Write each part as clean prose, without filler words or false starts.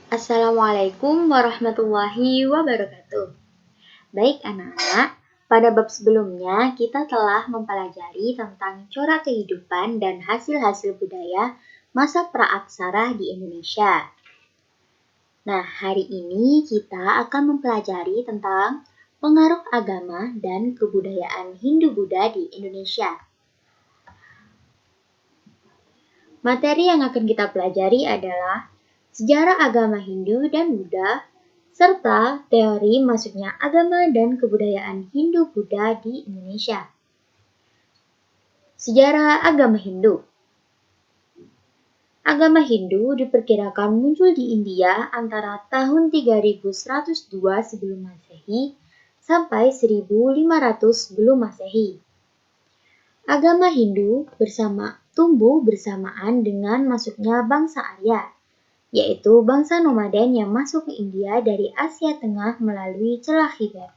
Assalamualaikum warahmatullahi wabarakatuh. Baik anak-anak, pada bab sebelumnya kita telah mempelajari tentang corak kehidupan dan hasil-hasil budaya masa praaksara di Indonesia. Nah, hari ini kita akan mempelajari tentang pengaruh agama dan kebudayaan Hindu-Buddha di Indonesia. Materi yang akan kita pelajari adalah sejarah agama Hindu dan Buddha, serta teori masuknya agama dan kebudayaan Hindu-Buddha di Indonesia. Sejarah agama Hindu. Agama Hindu diperkirakan muncul di India antara tahun 3102 sebelum Masehi sampai 1500 sebelum Masehi. Agama Hindu tumbuh bersamaan dengan masuknya bangsa Arya, yaitu bangsa nomaden yang masuk ke India dari Asia Tengah melalui celah Tibet.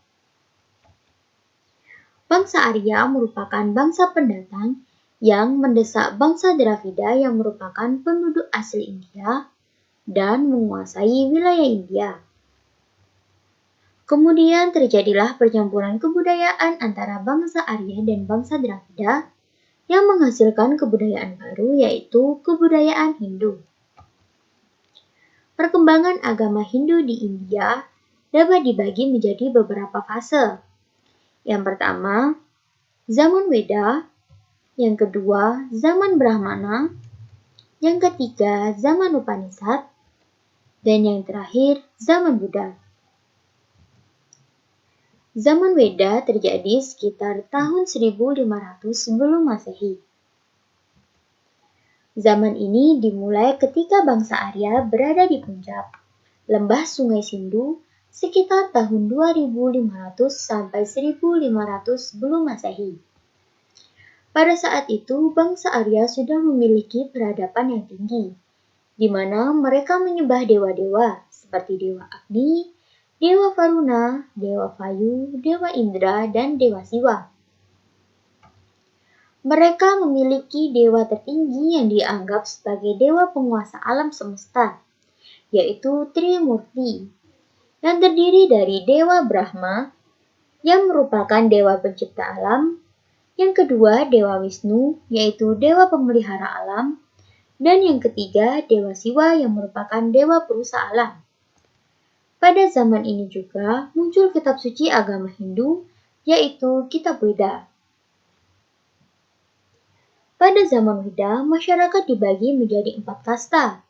Bangsa Arya merupakan bangsa pendatang yang mendesak bangsa Dravida yang merupakan penduduk asli India dan menguasai wilayah India. Kemudian terjadilah percampuran kebudayaan antara bangsa Arya dan bangsa Dravida yang menghasilkan kebudayaan baru, yaitu kebudayaan Hindu. Perkembangan agama Hindu di India dapat dibagi menjadi beberapa fase. Yang pertama, zaman Weda. Yang kedua, zaman Brahmana. Yang ketiga, zaman Upanishad. Dan yang terakhir, zaman Buddha. Zaman Weda terjadi sekitar tahun 1500 sebelum Masehi. Zaman ini dimulai ketika bangsa Arya berada di Punjab, lembah Sungai Sindhu, sekitar tahun 2500 sampai 1500 sebelum Masehi. Pada saat itu, bangsa Arya sudah memiliki peradaban yang tinggi, di mana mereka menyembah dewa-dewa seperti Dewa Agni, Dewa Varuna, Dewa Vayu, Dewa Indra, dan Dewa Siwa. Mereka memiliki dewa tertinggi yang dianggap sebagai dewa penguasa alam semesta, yaitu Trimurti, yang terdiri dari Dewa Brahma, yang merupakan dewa pencipta alam, yang kedua Dewa Wisnu, yaitu dewa pemelihara alam, dan yang ketiga Dewa Siwa yang merupakan dewa perusak alam. Pada zaman ini juga muncul kitab suci agama Hindu, yaitu Kitab Weda. Pada zaman Weda, masyarakat dibagi menjadi 4 kasta.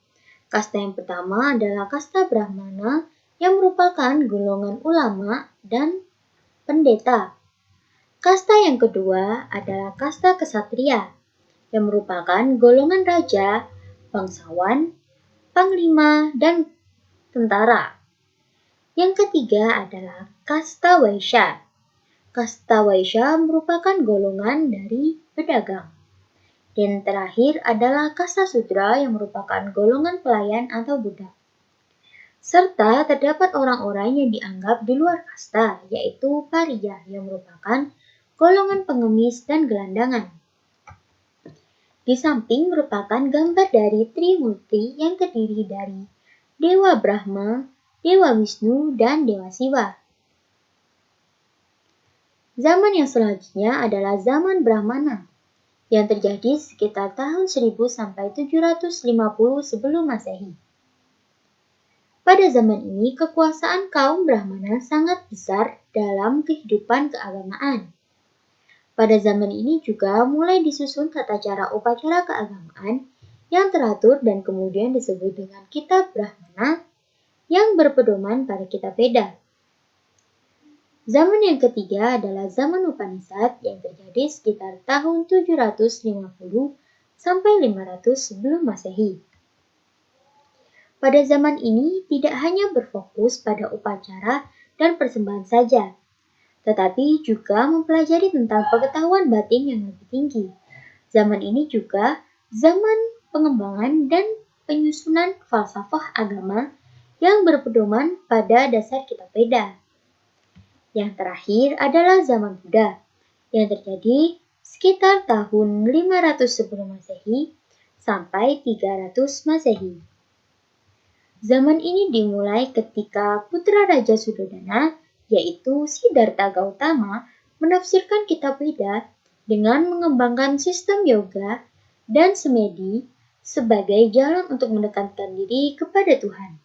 Kasta yang pertama adalah kasta Brahmana, yang merupakan golongan ulama dan pendeta. Kasta yang kedua adalah kasta Ksatria, yang merupakan golongan raja, bangsawan, panglima, dan tentara. Yang ketiga adalah kasta Waisya. Kasta Waisya merupakan golongan dari pedagang. Dan terakhir adalah kasta Sudra yang merupakan golongan pelayan atau budak. Serta terdapat orang-orang yang dianggap di luar kasta, yaitu Pariya yang merupakan golongan pengemis dan gelandangan. Di samping merupakan gambar dari Trimurti yang terdiri dari Dewa Brahma, Dewa Wisnu, dan Dewa Siwa. Zaman yang selanjutnya adalah zaman Brahmana, yang terjadi sekitar tahun 1000 sampai 750 sebelum Masehi. Pada zaman ini, kekuasaan kaum Brahmana sangat besar dalam kehidupan keagamaan. Pada zaman ini juga mulai disusun tata cara upacara keagamaan yang teratur dan kemudian disebut dengan Kitab Brahmana yang berpedoman pada Kitab Veda. Zaman yang ketiga adalah zaman Upanishad yang terjadi sekitar tahun 750 sampai 500 sebelum Masehi. Pada zaman ini tidak hanya berfokus pada upacara dan persembahan saja, tetapi juga mempelajari tentang pengetahuan batin yang lebih tinggi. Zaman ini juga zaman pengembangan dan penyusunan falsafah agama yang berpedoman pada dasar Kitab Veda. Yang terakhir adalah zaman Buddha, yang terjadi sekitar tahun 500 sebelum Masehi sampai 300 Masehi. Zaman ini dimulai ketika putra Raja Suddhodana, yaitu Siddhartha Gautama, menafsirkan kitab Weda dengan mengembangkan sistem yoga dan semedi sebagai jalan untuk mendekatkan diri kepada Tuhan.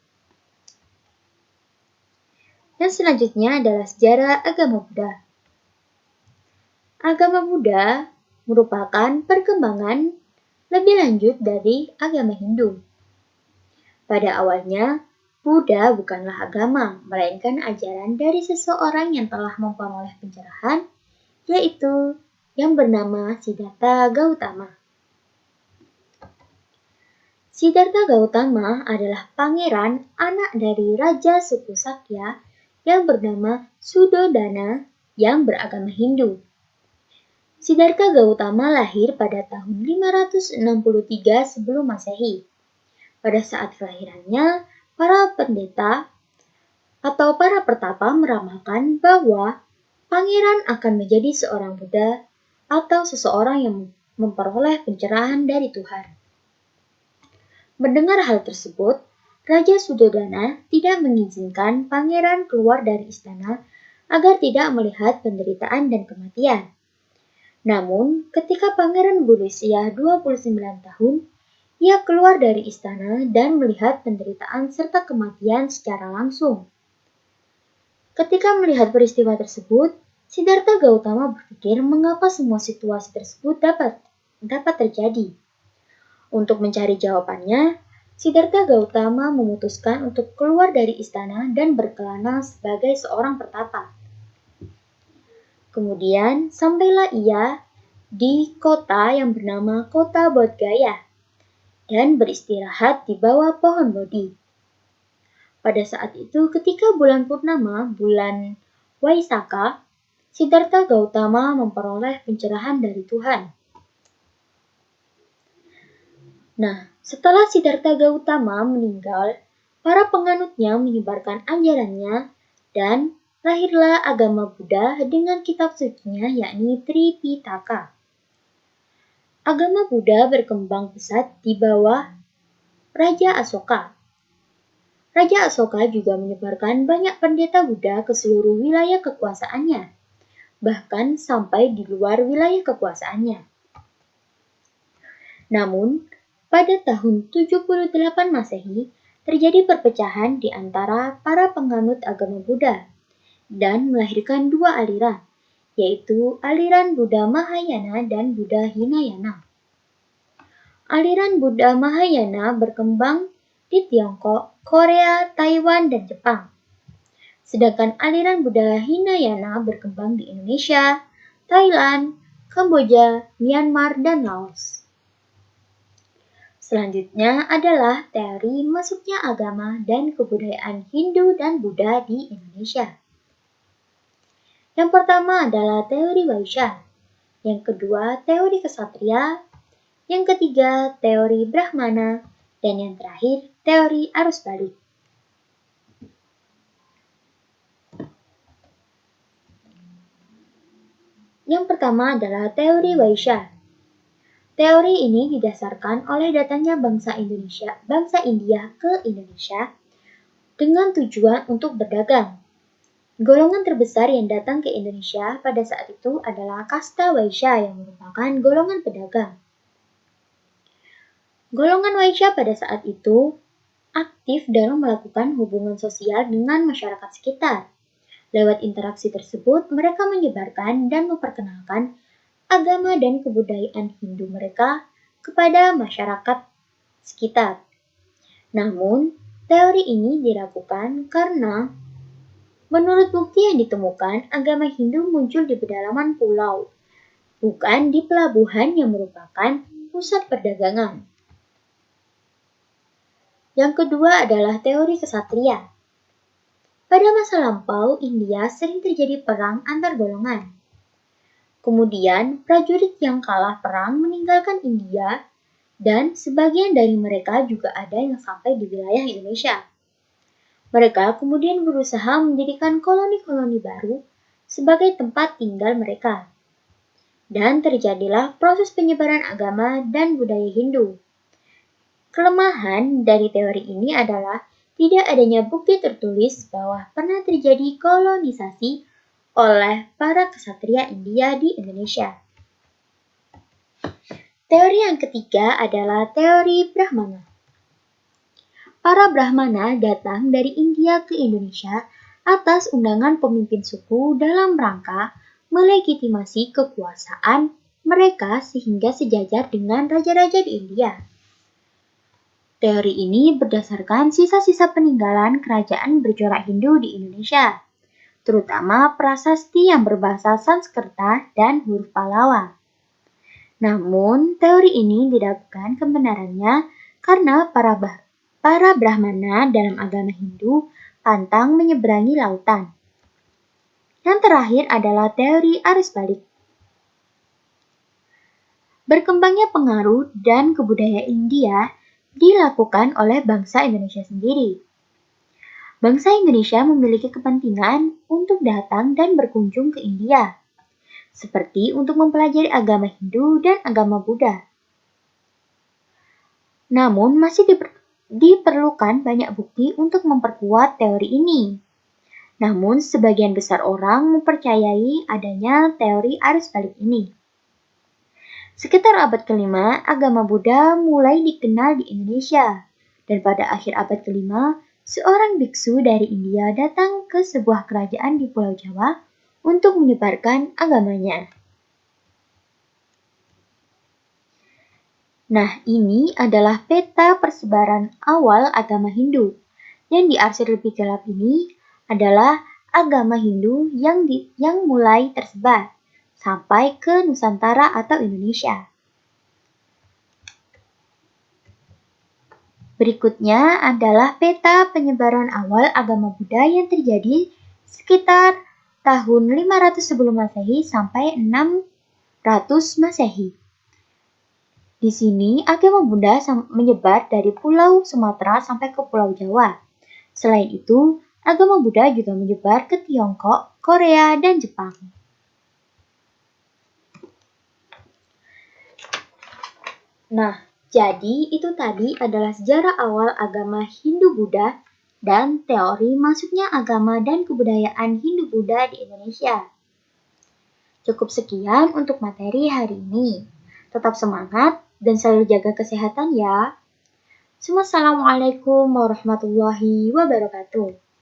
Dan selanjutnya adalah sejarah agama Buddha. Agama Buddha merupakan perkembangan lebih lanjut dari agama Hindu. Pada awalnya, Buddha bukanlah agama, melainkan ajaran dari seseorang yang telah memperoleh pencerahan, yaitu yang bernama Siddhartha Gautama. Siddhartha Gautama adalah pangeran anak dari Raja suku Sakya yang bernama Suddhodana yang beragama Hindu. Siddhartha Gautama lahir pada tahun 563 sebelum Masehi. Pada saat kelahirannya, para pendeta atau para pertapa meramalkan bahwa pangeran akan menjadi seorang Buddha atau seseorang yang memperoleh pencerahan dari Tuhan. Mendengar hal tersebut, Raja Suddhodana tidak mengizinkan pangeran keluar dari istana agar tidak melihat penderitaan dan kematian. Namun, ketika pangeran berusia 29 tahun, ia keluar dari istana dan melihat penderitaan serta kematian secara langsung. Ketika melihat peristiwa tersebut, Siddhartha Gautama berpikir mengapa semua situasi tersebut dapat terjadi. Untuk mencari jawabannya, Siddhartha Gautama memutuskan untuk keluar dari istana dan berkelana sebagai seorang pertapa. Kemudian sampailah ia di kota yang bernama Kota Bodh Gaya dan beristirahat di bawah pohon Bodhi. Pada saat itu ketika bulan purnama, bulan Waisakha, Siddhartha Gautama memperoleh pencerahan dari Tuhan. Nah, setelah Siddhartha Gautama meninggal, para penganutnya menyebarkan ajarannya dan lahirlah agama Buddha dengan kitab sucinya yakni Tripitaka. Agama Buddha berkembang pesat di bawah Raja Asoka. Raja Asoka juga menyebarkan banyak pendeta Buddha ke seluruh wilayah kekuasaannya, bahkan sampai di luar wilayah kekuasaannya. Namun, pada tahun 78 Masehi, terjadi perpecahan di antara para penganut agama Buddha dan melahirkan dua aliran, yaitu aliran Buddha Mahayana dan Buddha Hinayana. Aliran Buddha Mahayana berkembang di Tiongkok, Korea, Taiwan, dan Jepang. Sedangkan aliran Buddha Hinayana berkembang di Indonesia, Thailand, Kamboja, Myanmar, dan Laos. Selanjutnya adalah teori masuknya agama dan kebudayaan Hindu dan Buddha di Indonesia. Yang pertama adalah teori Vaishya, yang kedua teori Ksatria, yang ketiga teori Brahmana, dan yang terakhir teori arus balik. Yang pertama adalah teori Vaishya. Teori ini didasarkan oleh datangnya bangsa India ke Indonesia dengan tujuan untuk berdagang. Golongan terbesar yang datang ke Indonesia pada saat itu adalah kasta Vaishya yang merupakan golongan pedagang. Golongan Vaishya pada saat itu aktif dalam melakukan hubungan sosial dengan masyarakat sekitar. Lewat interaksi tersebut, mereka menyebarkan dan memperkenalkan agama dan kebudayaan Hindu mereka kepada masyarakat sekitar. Namun, teori ini diragukan karena menurut bukti yang ditemukan, agama Hindu muncul di pedalaman pulau, bukan di pelabuhan yang merupakan pusat perdagangan. Yang kedua adalah teori Ksatria. Pada masa lampau, India sering terjadi perang antar golongan. Kemudian, prajurit yang kalah perang meninggalkan India, dan sebagian dari mereka juga ada yang sampai di wilayah Indonesia. Mereka kemudian berusaha mendirikan koloni-koloni baru sebagai tempat tinggal mereka. Dan terjadilah proses penyebaran agama dan budaya Hindu. Kelemahan dari teori ini adalah tidak adanya bukti tertulis bahwa pernah terjadi kolonisasi oleh para ksatria India di Indonesia. Teori yang ketiga adalah teori Brahmana. Para Brahmana datang dari India ke Indonesia atas undangan pemimpin suku dalam rangka melegitimasi kekuasaan mereka sehingga sejajar dengan raja-raja di India. Teori ini berdasarkan sisa-sisa peninggalan kerajaan bercorak Hindu di Indonesia, terutama prasasti yang berbahasa Sanskerta dan huruf Pallawa. Namun, teori ini diragukan kebenarannya karena para Brahmana dalam agama Hindu pantang menyeberangi lautan. Yang terakhir adalah teori arus balik. Berkembangnya pengaruh dan kebudayaan India dilakukan oleh bangsa Indonesia sendiri. Bangsa Indonesia memiliki kepentingan untuk datang dan berkunjung ke India, seperti untuk mempelajari agama Hindu dan agama Buddha. Namun masih diperlukan banyak bukti untuk memperkuat teori ini. Namun sebagian besar orang mempercayai adanya teori arus balik ini. Sekitar abad ke-5, agama Buddha mulai dikenal di Indonesia. Dan pada akhir abad ke-5, seorang biksu dari India datang ke sebuah kerajaan di Pulau Jawa untuk menyebarkan agamanya. Nah, ini adalah peta persebaran awal agama Hindu. Yang diarsir lebih gelap ini adalah agama Hindu yang mulai tersebar sampai ke Nusantara atau Indonesia. Berikutnya adalah peta penyebaran awal agama Buddha yang terjadi sekitar tahun 500 sebelum Masehi sampai 600 Masehi. Di sini, agama Buddha menyebar dari Pulau Sumatera sampai ke Pulau Jawa. Selain itu, agama Buddha juga menyebar ke Tiongkok, Korea, dan Jepang. Nah, jadi itu tadi adalah sejarah awal agama Hindu-Buddha dan teori masuknya agama dan kebudayaan Hindu-Buddha di Indonesia. Cukup sekian untuk materi hari ini. Tetap semangat dan selalu jaga kesehatan ya. Assalamualaikum warahmatullahi wabarakatuh.